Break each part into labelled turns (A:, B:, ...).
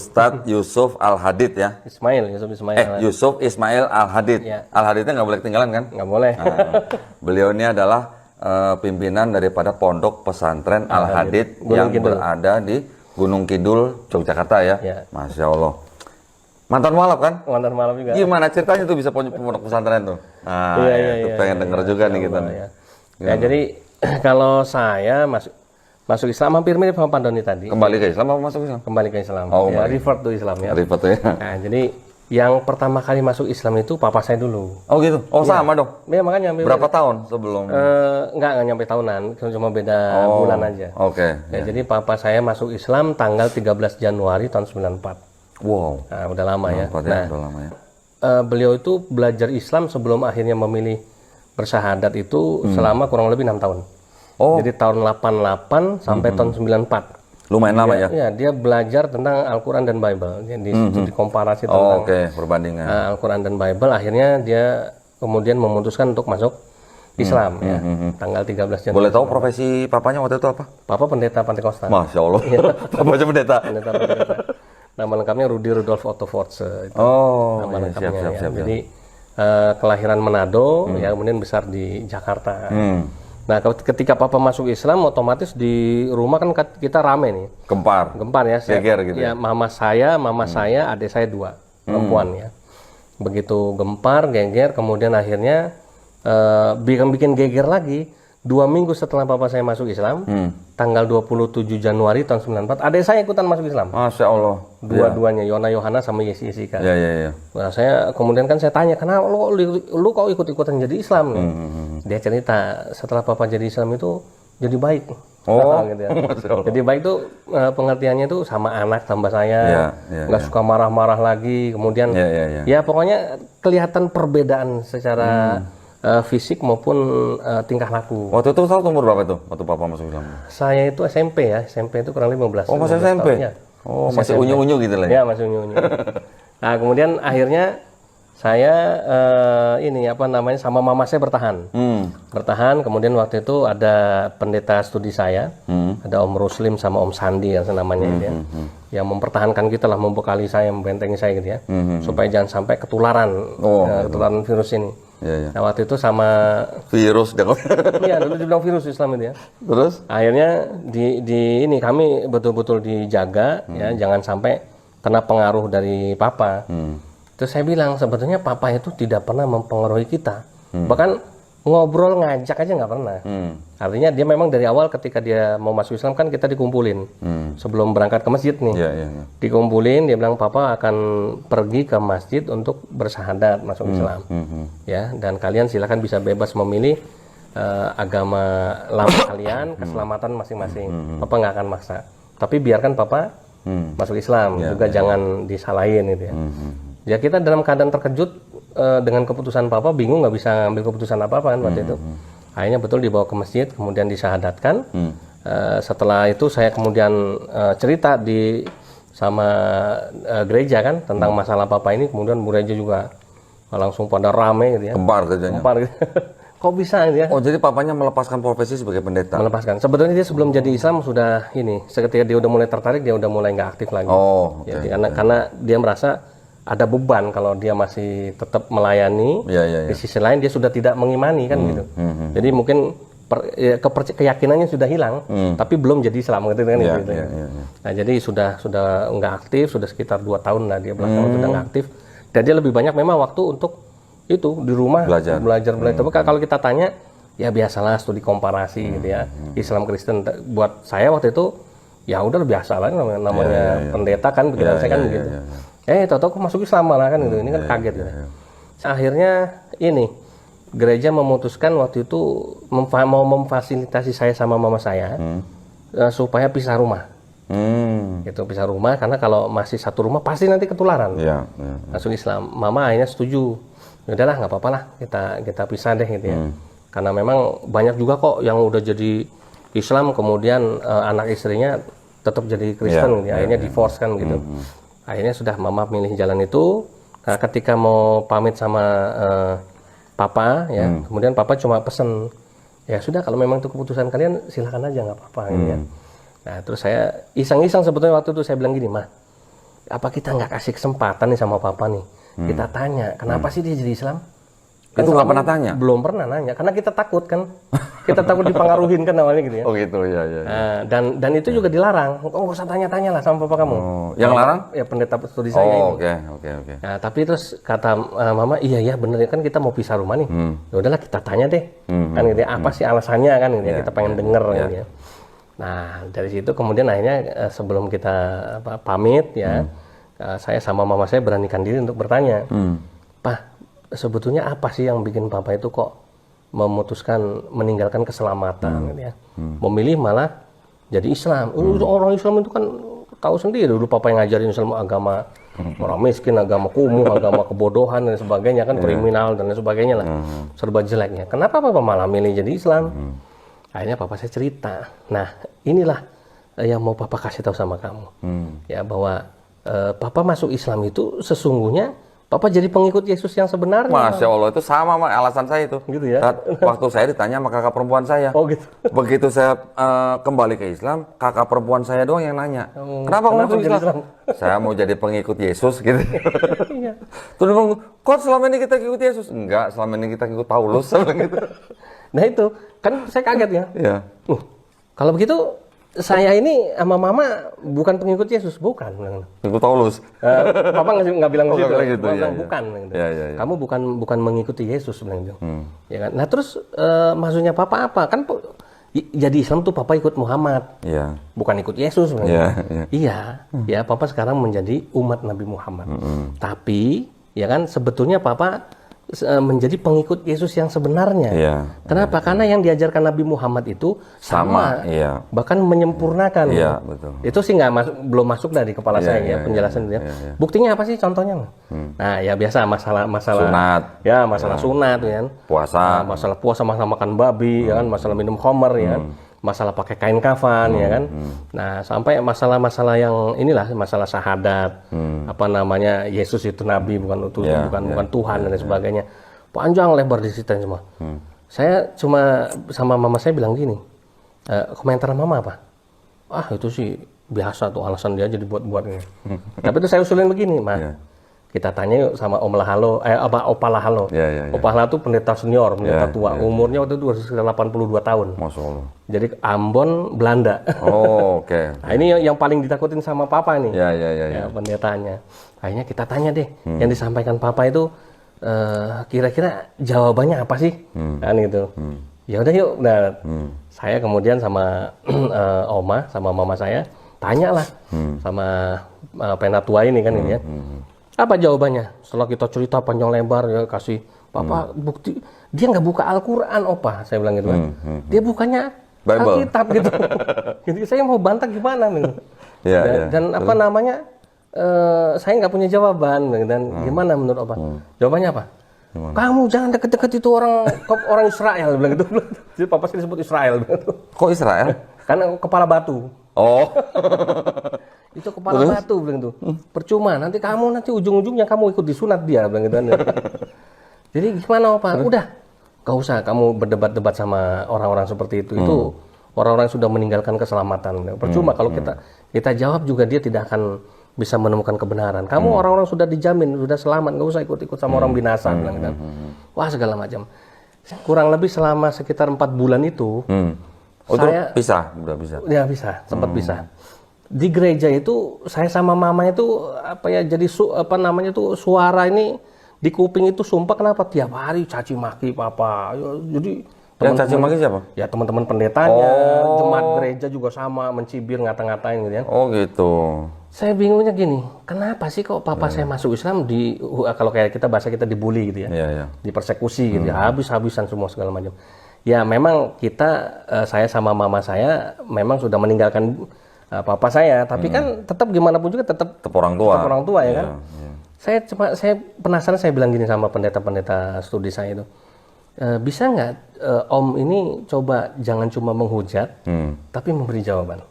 A: Ustadz Yusuf Al-Hadid ya.
B: Yusuf Ismail.
A: Yusuf Ismail Al-Hadid.
B: Ya.
A: Al-Hadidnya nggak boleh ketinggalan kan?
B: Nggak boleh.
A: Nah, beliau ini adalah pimpinan daripada Pondok Pesantren Al-Hadid yang berada di Gunung Kidul, Yogyakarta ya. Masya Allah. Mantan mualaf kan?
B: Mantan mualaf juga.
A: Gimana ceritanya tuh bisa pondok pesantren tuh? Nah, pengen denger juga nih kita nih.
B: Ya, jadi kalau saya masuk Islam hampir mirip sama Pak Doni tadi.
A: Kembali ke Islam apa masuk Islam?
B: Kembali ke Islam.
A: Oh,
B: ya, revert to Islam ya.
A: Revert ya.
B: Nah, jadi yang pertama kali masuk Islam itu papa saya dulu.
A: Oh gitu? Oh sama dong?
B: Ya makanya.
A: Berapa tahun sebelum?
B: Nggak nyampe tahunan, cuma beda bulan aja.
A: Oke.
B: Ya, jadi papa saya masuk Islam tanggal 13 Januari tahun 94.
A: Wow.
B: Nah, udah lama ya.
A: Udah lama ya.
B: Beliau itu belajar Islam sebelum akhirnya memilih bersyahadat itu selama kurang lebih 6 tahun.
A: Oh.
B: Jadi tahun 88 sampai tahun 94.
A: Lumayan lama ya?
B: Iya, dia belajar tentang Al-Quran dan Bible. Jadi dikomparasi tentang
A: perbandingan
B: Al-Quran dan Bible. Akhirnya dia kemudian memutuskan untuk masuk Islam ya. Tanggal 13 Januari.
A: Boleh tahu profesi papanya waktu itu apa?
B: Papa pendeta Pantekosta.
A: Masya Allah. Papanya pendeta.
B: Pendeta. Nama lengkapnya Rudi Rudolf Otto Force. Nama lengkapnya. Siap. Jadi kelahiran Manado, ya kemudian besar di Jakarta. Nah, ketika papa masuk Islam, otomatis di rumah kan kita rame nih.
A: Gempar
B: ya.
A: Geger gitu
B: ya. Mama saya, adik saya 2 perempuan ya. Begitu gempar, geger, kemudian akhirnya bikin geger lagi. 2 minggu setelah papa saya masuk Islam, tanggal 27 Januari tahun 94, adik saya ikutan masuk Islam.
A: Masya Allah.
B: Dua-duanya, Yona Yohana sama Yesi Yesika.
A: Iya.
B: Nah, saya kemudian kan saya tanya, kenapa lu kok ikut-ikutan jadi Islam? Dia cerita, setelah papa jadi Islam itu jadi baik. Gitu ya. Jadi baik itu pengertiannya itu sama anak tambah saya, nggak suka marah-marah lagi. Kemudian, ya pokoknya kelihatan perbedaan secara fisik maupun tingkah laku.
A: Waktu itu tahu umur berapa itu waktu papa masuk Islam?
B: Saya itu SMP ya, SMP itu kurang lebih 15.
A: Oh masih SMP?
B: Tahun, ya.
A: Oh masih unyu-unyu gitu lah
B: ya? Ya masih unyu-unyu. Nah kemudian akhirnya saya sama mama saya bertahan. Bertahan, kemudian waktu itu ada pendeta studi saya, ada Om Ruslim sama Om Sandi yang namanya itu ya. Yang mempertahankan kita lah, membekali saya, membentengi saya gitu ya. Supaya jangan sampai ketularan virus ini. Nah waktu itu sama
A: virus
B: iya dulu dibilang virus Islam itu ya.
A: Terus
B: akhirnya ini kami betul-betul dijaga ya, jangan sampai kena pengaruh dari papa. Terus saya bilang sebetulnya papa itu tidak pernah mempengaruhi kita, bahkan ngobrol ngajak aja nggak pernah. Artinya dia memang dari awal ketika dia mau masuk Islam kan kita dikumpulin sebelum berangkat ke masjid nih. Dikumpulin, dia bilang papa akan pergi ke masjid untuk bersyahadat masuk Islam. Ya, dan kalian silakan bisa bebas memilih agama lama kalian, keselamatan masing-masing. Papa nggak akan maksa. Tapi biarkan papa masuk Islam juga jangan disalahin gitu ya. Ya kita dalam keadaan terkejut dengan keputusan papa, bingung nggak bisa ambil keputusan apa-apa kan waktu itu. Akhirnya betul dibawa ke masjid, kemudian disyahadatkan. Setelah itu saya kemudian cerita sama gereja kan tentang masalah papa ini, kemudian gereja juga langsung pada rame gitu ya.
A: Gempar kerjanya.
B: Gitu. Kok bisa gitu ya?
A: Oh jadi papanya melepaskan profesi sebagai pendeta?
B: Melepaskan. Sebetulnya dia sebelum jadi Islam sudah seketika dia udah mulai tertarik, dia udah mulai nggak aktif lagi. Jadi karena dia merasa ada beban kalau dia masih tetap melayani. Di sisi lain dia sudah tidak mengimani kan gitu. Jadi mungkin keyakinannya sudah hilang, tapi belum jadi Islam gitu kan. Nah jadi sudah nggak aktif, sudah sekitar 2 tahun lah dia belakangan sudah nggak aktif. Dan dia lebih banyak memang waktu untuk itu di rumah belajar. Tapi kalau kita tanya, ya biasalah studi komparasi gitu ya, Islam Kristen. Buat saya waktu itu ya udah biasa lah namanya pendeta kan, pikiran saya kan begitu. Tahu-tahu kok masuk Islam malah kan gitu, ini kan kaget gitu. Akhirnya gereja memutuskan waktu itu mau memfasilitasi saya sama mama saya supaya pisah rumah. Gitu, pisah rumah karena kalau masih satu rumah pasti nanti ketularan. Masuk Islam. Mama akhirnya setuju. Yaudahlah nggak apa-apa lah kita pisah deh gitu ya. Karena memang banyak juga kok yang udah jadi Islam kemudian anak istrinya tetap jadi Kristen gitu ya. Akhirnya divorce kan gitu. Akhirnya sudah mama milih jalan itu. Nah, ketika mau pamit sama papa ya, kemudian papa cuma pesen, ya sudah kalau memang itu keputusan kalian silakan aja nggak apa-apa gitu ya. Nah terus saya iseng-iseng sebetulnya waktu itu saya bilang gini, mah apa kita nggak kasih kesempatan nih sama papa nih? Kita tanya, kenapa sih dia jadi Islam?
A: Kan itu nggak pernah tanya?
B: Belum pernah nanya, karena kita takut kan. Kita takut dipengaruhin kan awalnya gitu ya.
A: Oh gitu, ya.
B: Nah, dan itu juga dilarang. Oh, nggak usah tanya-tanya lah sama papa kamu.
A: Oh, yang larang?
B: Ya pendeta studi saya ini.
A: Oke.
B: Nah, tapi terus kata mama, iya bener ya kan kita mau pisah rumah nih. Ya udahlah kita tanya deh. Kan gitu ya, apa sih alasannya kan gitu ya, kita pengen denger gitu ya. Nah, dari situ kemudian akhirnya sebelum kita pamit ya, saya sama mama saya beranikan diri untuk bertanya. Pak, sebetulnya apa sih yang bikin papa itu kok memutuskan meninggalkan keselamatan gitu ya. Memilih malah jadi Islam. Orang Islam itu kan tahu sendiri dulu papa yang ngajarin Islam agama orang miskin, agama kumuh, agama kebodohan dan sebagainya kan, kriminal dan sebagainya lah. Serba jeleknya. Kenapa papa malah milih jadi Islam? Akhirnya papa saya cerita. Nah, inilah yang mau papa kasih tahu sama kamu. Ya, bahwa papa masuk Islam itu sesungguhnya papa jadi pengikut Yesus yang sebenarnya.
A: Masya Allah, itu sama alasan saya itu.
B: Gitu ya?
A: Waktu saya ditanya sama kakak perempuan saya.
B: Oh gitu.
A: Begitu saya kembali ke Islam, kakak perempuan saya doang yang nanya. Kenapa kamu masuk Islam? Saya mau jadi pengikut Yesus gitu.
B: Iya.
A: Terus dia bilang, kok selama ini kita ikut Yesus? Enggak, selama ini kita ikut Paulus. Gitu.
B: Nah itu, kan saya kaget ya.
A: Iya.
B: Kalau begitu, saya ini sama mama bukan pengikut Yesus, bukan.
A: Ikut Paulus.
B: Papa nggak bilang gitu.
A: Gitu ya,
B: bukan.
A: Gitu. Ya.
B: Kamu bukan mengikuti Yesus, bilang gitu. Ya kan. Nah terus maksudnya papa apa? Kan jadi Islam tuh papa ikut Muhammad.
A: Iya.
B: Bukan ikut Yesus.
A: Iya.
B: Ya papa sekarang menjadi umat Nabi Muhammad. Tapi ya kan sebetulnya papa menjadi pengikut Yesus yang sebenarnya.
A: Iya.
B: Kenapa? Karena yang diajarkan Nabi Muhammad itu sama.
A: Iya.
B: Bahkan menyempurnakan.
A: Iya, betul.
B: Itu sih belum masuk dari kepala saya ya penjelasan dia. Buktinya apa sih contohnya? Nah, ya biasa masalah
A: sunat.
B: Ya, masalah sunat kan.
A: Puasa.
B: Masalah puasa, masalah makan babi ya kan, masalah minum khamar ya kan. Masalah pakai kain kafan ya kan. Nah, sampai masalah-masalah yang inilah, masalah syahadat. Apa namanya, Yesus itu nabi bukan Tuhan dan sebagainya. Panjang lebar diceritain semua. Saya cuma sama mama saya bilang gini. Komentar mama apa? Itu sih biasa tuh, alasan dia jadi buat-buatnya. Tapi itu saya usulin begini, Ma. Kita tanya yuk sama Om Lahalo, Opa Lahalo. Opa Lahalo itu pendeta senior, pendeta tua. Umurnya waktu itu sekitar 82 tahun.
A: Masya Allah.
B: Jadi Ambon, Belanda.
A: Oke.
B: Nah, ini yang paling ditakutin sama Papa nih.
A: Ya,
B: pendetanya. Akhirnya kita tanya deh, yang disampaikan Papa itu kira-kira jawabannya apa sih? Kan gitu. Ya udah yuk. Nah, saya kemudian sama Oma, sama mama saya, tanyalah sama pendeta tua ini kan ini ya. Apa jawabannya? Setelah kita cerita panjang lebar ya, kasih Papa bukti, dia nggak buka Al-Quran, Opa, saya bilang gitu kan. Dia bukanya Alkitab gitu. Jadi saya mau bantah gimana gitu. Dan apa namanya, saya nggak punya jawaban dan gimana menurut Opa? Jawabannya apa? Kamu jangan deket-deket itu orang Israel, bilang gitu. Jadi Papa sih disebut Israel.
A: Kok Israel?
B: Karena kepala batu.
A: Oh.
B: Itu kepala batu, bilang itu. Percuma, nanti ujung-ujungnya kamu ikut disunat dia, bilang gitu. Jadi gimana Pak? Udah, gak usah kamu berdebat-debat sama orang-orang seperti itu. Itu orang-orang yang sudah meninggalkan keselamatan. Percuma kalau kita jawab juga dia tidak akan bisa menemukan kebenaran. Kamu orang-orang sudah dijamin, sudah selamat, gak usah ikut-ikut sama orang binasa, bilang gitu. Wah, segala macam. Kurang lebih selama sekitar 4 bulan itu,
A: saya udah bisa.
B: Ya bisa, sempat bisa. Di gereja itu saya sama mama itu jadi suara ini di kuping itu sumpah, kenapa tiap hari caci maki Papa. Jadi
A: yang caci maki siapa?
B: Ya teman-teman pendetanya, jemaat gereja juga sama, mencibir, ngata-ngatain gitu kan.
A: Oh gitu.
B: Saya bingungnya gini, kenapa sih kok Papa saya masuk Islam kalau kayak bahasa kita dibully gitu ya. Dipersekusi gitu ya, habis-habisan semua segala macam. Ya memang saya sama mama saya memang sudah meninggalkan papa saya, tapi kan tetap gimana pun juga tetap
A: orang tua
B: ya kan. Saya penasaran, saya bilang gini sama pendeta-pendeta studi saya itu, bisa nggak Om ini coba jangan cuma menghujat, tapi memberi jawaban.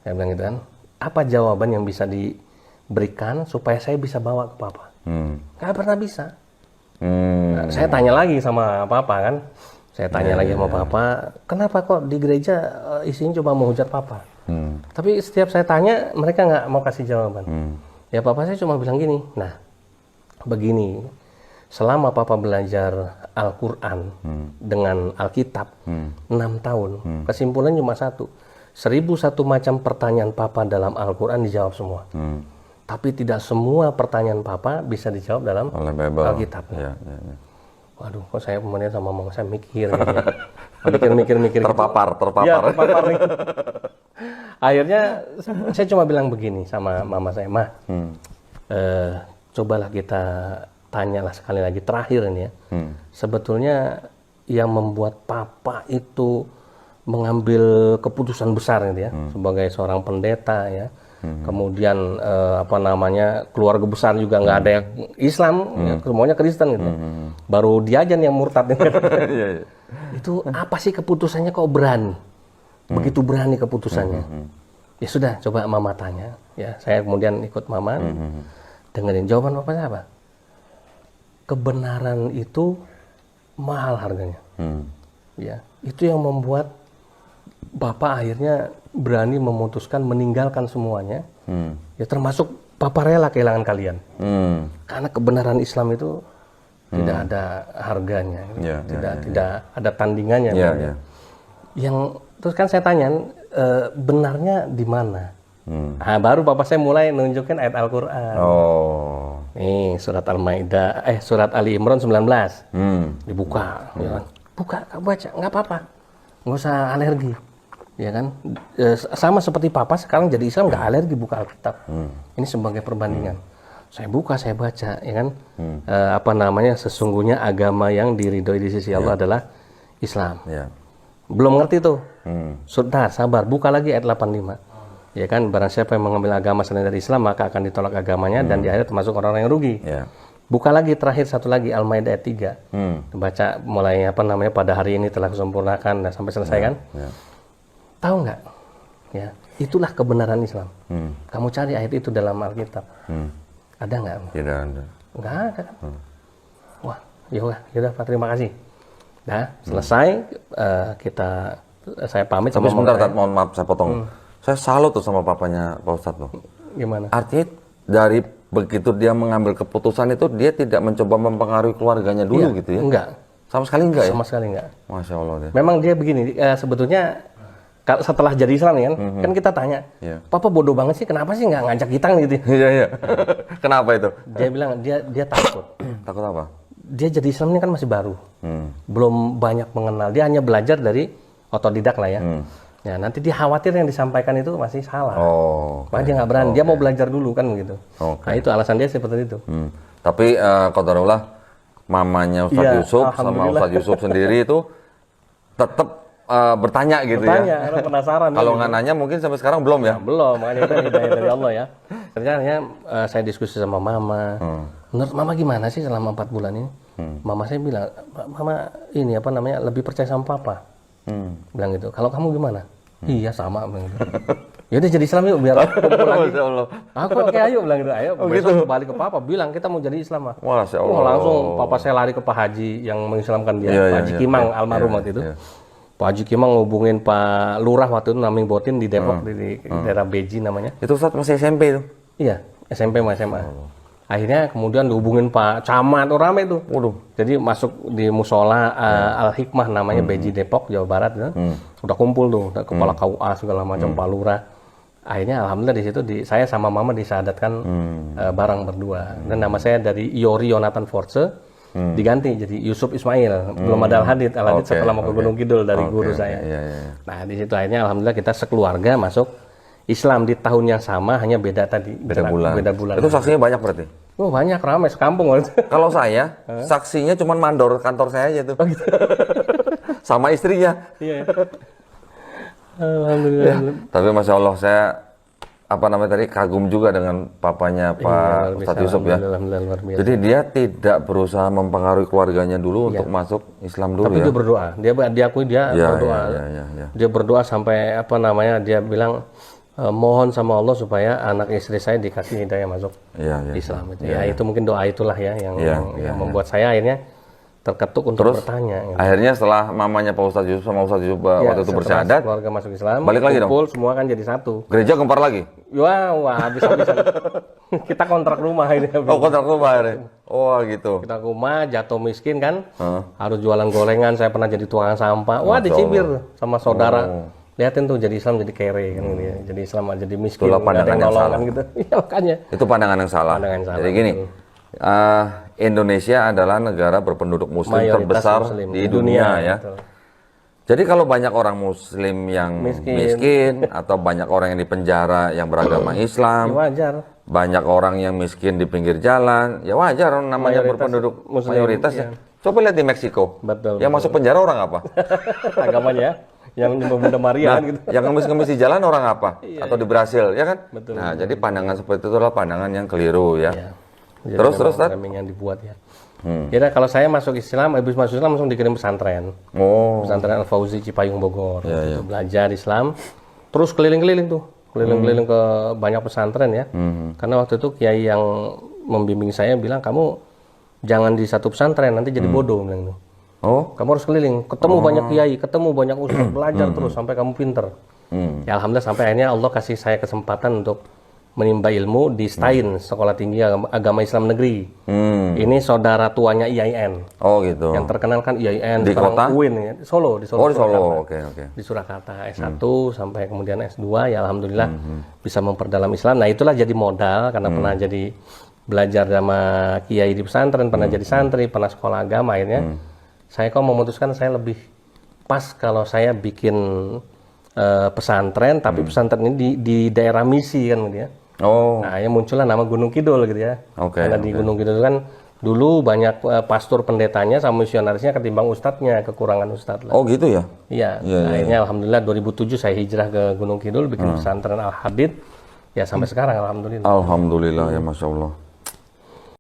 B: Saya bilang gitu kan, apa jawaban yang bisa diberikan supaya saya bisa bawa ke Papa? Nggak pernah bisa. Nah, saya tanya lagi sama Papa kan. Saya tanya lagi sama Papa, kenapa kok di gereja isinya cuma menghujat Papa? Tapi setiap saya tanya, mereka nggak mau kasih jawaban. Ya papa saya cuma bilang gini, nah begini, selama papa belajar Al-Quran dengan Alkitab 6 tahun, kesimpulannya cuma satu, 1001 macam pertanyaan papa dalam Al-Quran dijawab semua. Tapi tidak semua pertanyaan papa bisa dijawab dalam Alkitab. Ya. Waduh, kok saya kemudian sama mama saya mikir gitu ya. Mikir
A: terpapar.
B: Ya, terpapar nih. Akhirnya saya cuma bilang begini sama mama saya, Ma, cobalah kita tanyalah sekali lagi terakhir ini ya. Sebetulnya yang membuat papa itu mengambil keputusan besar gitu ya, sebagai seorang pendeta ya. Kemudian keluarga besar juga nggak ada yang Islam, ya, semuanya Kristen gitu. Baru dia aja yang murtad. Itu apa sih keputusannya kok berani? Begitu berani keputusannya. Ya sudah, coba mama tanya. Ya, saya kemudian ikut mama, dengerin jawaban bapaknya apa? Kebenaran itu mahal harganya. Ya, itu yang membuat bapak akhirnya berani memutuskan meninggalkan semuanya, ya termasuk papa rela kehilangan kalian, karena kebenaran Islam itu tidak ada harganya, tidak ada tandingannya. Yang terus kan saya tanya, benarnya di mana? Nah, baru bapak saya mulai nunjukin ayat Al-Quran. Nih surat Al-Maidah, surat Ali Imran 19, dibuka, ya kan? Buka, baca, nggak apa-apa, nggak usah alergi. Ya kan, sama seperti papa sekarang jadi Islam nggak alergi buka Alkitab. Ini sebagai perbandingan. Saya buka, saya baca, ya kan, sesungguhnya agama yang diridhoi di sisi Allah adalah Islam. Belum ngerti tuh, sudah sabar, buka lagi ayat 85. Ya kan, barang siapa yang mengambil agama selain dari Islam maka akan ditolak agamanya dan di akhirat termasuk orang-orang yang rugi. Buka lagi terakhir satu lagi Al-Maidah ayat 3. Baca mulai pada hari ini telah kesempurnakan dan sampai selesai kan. Tahu nggak? Ya, itulah kebenaran Islam. Kamu cari ayat itu dalam Alkitab. Ada nggak?
A: Tidak ada.
B: Nggak ada. Wah, yaudah Pak, terima kasih. Nah, selesai saya pamit.
A: Tapi sebentar, mohon maaf saya potong. Saya salut tuh sama papanya Pak Ustadz tuh.
B: Gimana?
A: Artinya dari begitu dia mengambil keputusan itu dia tidak mencoba mempengaruhi keluarganya dulu gitu ya?
B: Enggak.
A: Sama sekali enggak ya?
B: Sama sekali enggak.
A: Masya Allah dia.
B: Memang dia begini, sebetulnya setelah jadi Islam kan kita tanya, Papa bodoh banget sih, kenapa sih nggak ngajak kita gitu?
A: Iya. Kenapa itu?
B: Dia bilang dia takut.
A: Takut apa?
B: Dia jadi Islam ini kan masih baru, belum banyak mengenal. Dia hanya belajar dari otodidak lah ya. Ya nanti dia khawatir yang disampaikan itu masih salah. Makanya dia nggak berani. Dia mau belajar dulu kan gitu. Nah itu alasan dia seperti itu.
A: Tapi qadarullah mamanya Ustadz Yusuf sama Ustadz Yusuf sendiri itu tetap bertanya gitu
B: karena penasaran.
A: Kalau nggak nanya mungkin sampai sekarang belum ya?
B: Belum, makanya itu hidayah dari Allah ya. Ternyata saya diskusi sama mama. Menurut mama gimana sih selama 4 bulan ini? Mama saya bilang, mama ini lebih percaya sama papa. Bilang gitu. Kalau kamu gimana? Iya sama bilang gitu. Yaudah jadi Islam yuk biar kumpul lagi. Aku oke ayo bilang gitu. Ayo besok balik ke papa bilang kita mau jadi Islam mah.
A: Masya Allah.
B: Langsung papa saya lari ke Pak Haji yang mengislamkan dia, Pak Haji Kimang almarhum waktu itu. Pak Haji Kimang ngubungin Pak Lurah waktu itu namanya Botin di Depok di daerah Beji namanya.
A: Itu saat masih SMP itu?
B: Iya, SMP sama SMA. Akhirnya kemudian dihubungin Pak Camat, rame itu. Jadi masuk di musola Al-Hikmah namanya Beji Depok Jawa Barat ya. Udah kumpul tuh kepala KUA segala macam Pak Lurah. Akhirnya alhamdulillah di situ saya sama mama disahadatkan bareng berdua. Dan nama saya dari Yori Yonatan Force diganti jadi Yusuf Ismail. Belum ada Al-Hadid setelah mau ke Gunung Kidul dari guru saya. Nah di situ akhirnya alhamdulillah kita sekeluarga masuk Islam di tahun yang sama, hanya beda bulan.
A: Itu saksinya banyak berarti?
B: Oh banyak, ramai sekampung.
A: Kalau saya saksinya cuma mandor kantor saya aja tuh. Sama istrinya.
B: Iya. Alhamdulillah.
A: Tapi Masya Allah saya kagum juga dengan papanya Pak Ustadz Yusuf ya. Jadi dia tidak berusaha mempengaruhi keluarganya dulu untuk masuk Islam dulu.
B: Tapi dia berdoa. Dia diakui dia berdoa. Dia berdoa sampai dia bilang mohon sama Allah supaya anak istri saya dikasih hidayah masuk Islam. Itu mungkin doa itulah ya yang membuat saya akhirnya terketuk untuk bertanya. Gitu.
A: Akhirnya setelah mamanya Pak Ustadz Yusuf sama Ustadz Yusuf waktu itu bersyahadat,
B: keluarga masuk Islam,
A: balik lagi dong.
B: Semua kan jadi satu.
A: Gereja gempar lagi.
B: Wah, habis-habisan. Kita kontrak rumah ini.
A: Oh, kontrak rumah ini. Oh, gitu.
B: Kita rumah, jatuh miskin kan, harus jualan gorengan. Saya pernah jadi tukang sampah. Wah, dicibir sama saudara. Lihatin tuh, jadi Islam jadi kere kan gitu ya. Jadi Islam jadi miskin.
A: Itulah pandangan yang salah.
B: Gitu. Ya, makanya.
A: Itu pandangan yang salah. Jadi gini. Indonesia adalah negara berpenduduk muslim terbesar di dunia ya. Betul. Jadi kalau banyak orang muslim yang miskin atau banyak orang yang di penjara yang beragama Islam,
B: ya wajar.
A: Banyak orang yang miskin di pinggir jalan, ya wajar namanya berpenduduk mayoritas ya. Coba lihat di Meksiko.
B: Betul.
A: Yang masuk penjara orang apa?
B: Agamanya yang Bunda Maria gitu.
A: Yang ngemis-ngemis di jalan orang apa? Atau di Brasil, ya kan?
B: Betul.
A: Nah, jadi pandangan seperti itu adalah pandangan yang keliru ya.
B: Jadi terus yang dibuat ya. Kira kalau saya masuk Islam, habis masuk Islam langsung dikirim pesantren. Pesantren Al-Fauzi Cipayung Bogor. Belajar Islam, terus keliling-keliling tuh, keliling-keliling ke banyak pesantren ya. Karena waktu itu kiai yang membimbing saya bilang, kamu jangan di satu pesantren nanti jadi bodoh bilang tuh. Kamu harus keliling, ketemu banyak kiai, ketemu banyak ustadz, belajar terus sampai kamu pinter. Ya alhamdulillah sampai akhirnya Allah kasih saya kesempatan untuk menimba ilmu di STAIN, Sekolah Tinggi Agama Islam Negeri. Ini saudara tuanya IAIN.
A: Oh gitu.
B: Yang terkenal kan IAIN
A: di kota
B: UIN ya. Di Solo,
A: di Solo. Oke.
B: Di Surakarta S1 sampai kemudian S2 ya alhamdulillah bisa memperdalam Islam. Nah, itulah jadi modal karena pernah jadi belajar sama kiai di pesantren, pernah jadi santri, pernah sekolah agama akhirnya. Saya kok memutuskan saya lebih pas kalau saya bikin pesantren, tapi pesantren ini di daerah misi kan gitu ya. Nah, yang muncullah nama Gunung Kidul gitu ya. Karena di Gunung Kidul kan dulu banyak pastor pendetanya sama misionarisnya ketimbang ustadznya, kekurangan ustadz lah.
A: Oh gitu ya?
B: Iya. Akhirnya alhamdulillah 2007 saya hijrah ke Gunung Kidul bikin pesantren Al-Hadid. Ya sampai sekarang alhamdulillah.
A: Alhamdulillah ya Masya Allah.